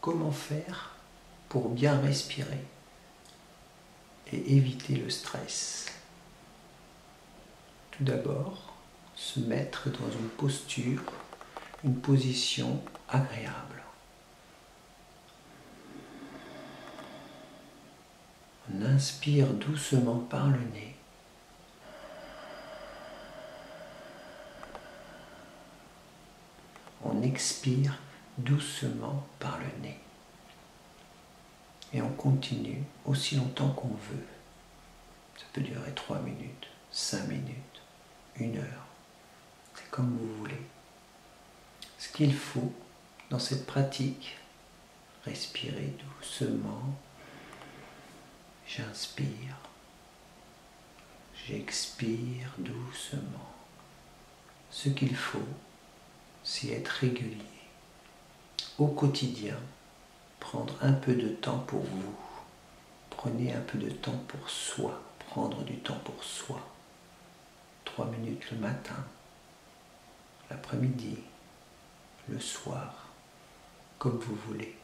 comment faire pour bien respirer et éviter le stress. Tout d'abord, se mettre dans une posture, une position agréable. On inspire doucement par le nez. On expire doucement par le nez. Et on continue aussi longtemps qu'on veut. Ça peut durer 3 minutes, 5 minutes, 1 heure. C'est comme vous voulez. Ce qu'il faut dans cette pratique, respirer doucement. J'inspire. J'expire doucement. Ce qu'il faut, c'est être régulier. Au quotidien, prendre un peu de temps pour vous. Prenez un peu de temps pour soi. Prendre du temps pour soi. 3 minutes le matin, l'après-midi, le soir, comme vous voulez.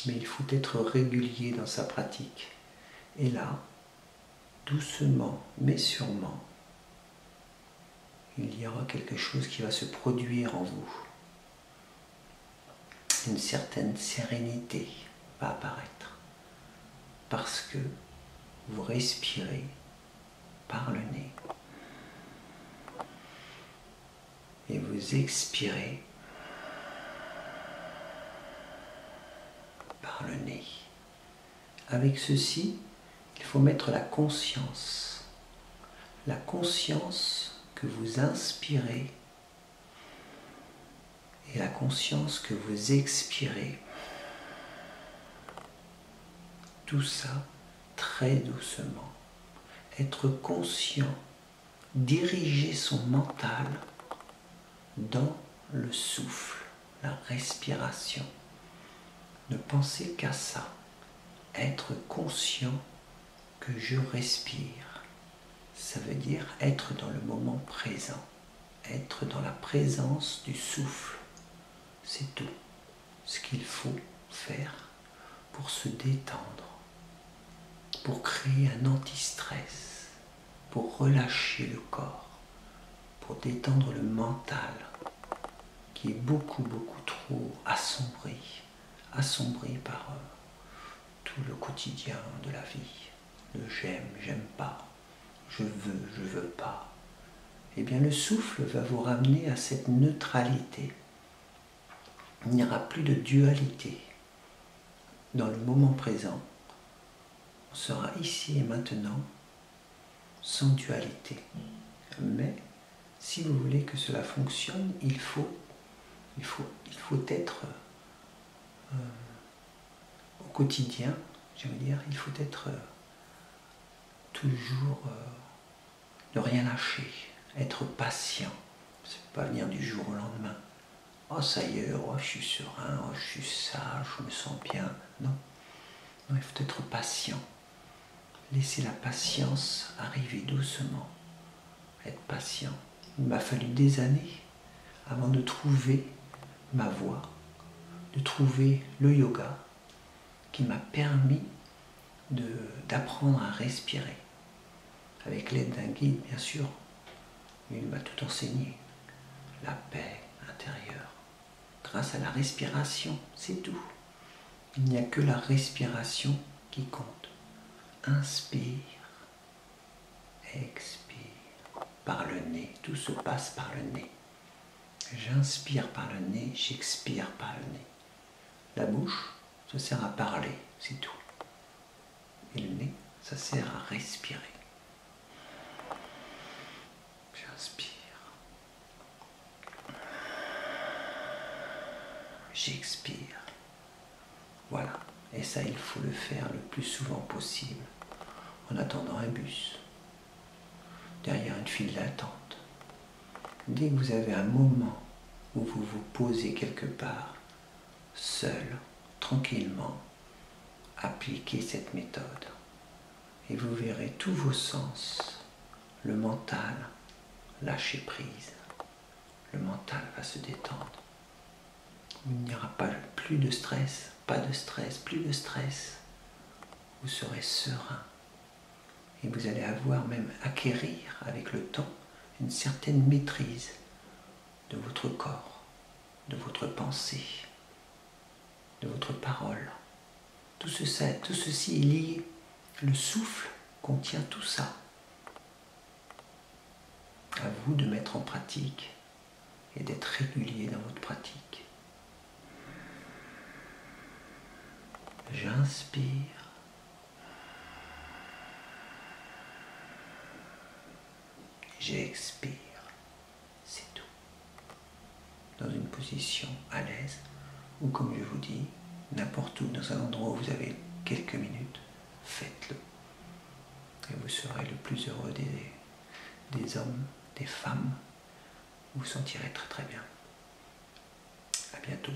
Mais il faut être régulier dans sa pratique. Et là, doucement mais sûrement, il y aura quelque chose qui va se produire en vous. Une certaine sérénité va apparaître parce que vous respirez par le nez et vous expirez par le nez. Avec ceci, il faut mettre la conscience que vous inspirez et la conscience que vous expirez. Tout ça très doucement. Être conscient, diriger son mental dans le souffle, la respiration. Ne pensez qu'à ça. Être conscient que je respire. Ça veut dire être dans le moment présent. Être dans la présence du souffle. C'est tout ce qu'il faut faire pour se détendre, pour créer un anti-stress, pour relâcher le corps, pour détendre le mental qui est beaucoup trop assombri par tout le quotidien de la vie. Le j'aime pas, je veux pas. Eh bien le souffle va vous ramener à cette neutralité. Il n'y aura plus de dualité. Dans le moment présent, on sera ici et maintenant sans dualité. Mais si vous voulez que cela fonctionne, il faut être au quotidien, je veux dire, il faut être toujours ne rien lâcher, être patient. C'est pas venir du jour au lendemain. Oh ça y est, oh, je suis serein, oh, je suis sage, je me sens bien. Non, il faut être patient. Laissez la patience arriver doucement. Être patient. Il m'a fallu des années avant de trouver ma voie, de trouver le yoga qui m'a permis d'apprendre à respirer. Avec l'aide d'un guide, bien sûr. Mais il m'a tout enseigné. La paix intérieure. Grâce à la respiration, c'est tout. Il n'y a que la respiration qui compte. Inspire, expire, par le nez. Tout se passe par le nez. J'inspire par le nez, j'expire par le nez. La bouche, ça sert à parler, c'est tout. Et le nez, ça sert à respirer. J'inspire. J'expire. Voilà. Et ça, il faut le faire le plus souvent possible en attendant un bus, derrière une file d'attente. Dès que vous avez un moment où vous vous posez quelque part, seul, tranquillement, appliquez cette méthode. Et vous verrez tous vos sens, le mental, lâcher prise. Le mental va se détendre. Il n'y aura pas plus de stress, pas de stress, plus de stress. Vous serez serein. Et vous allez avoir même acquérir avec le temps une certaine maîtrise de votre corps, de votre pensée, de votre parole. Tout ceci est lié. Le souffle contient tout ça. À vous de mettre en pratique et d'être régulier dans votre pratique. J'inspire. J'expire. C'est tout. Dans une position à l'aise, ou comme je vous dis, n'importe où, dans un endroit où vous avez quelques minutes, faites-le. Et vous serez le plus heureux des hommes, des femmes. Vous vous sentirez très très bien. À bientôt.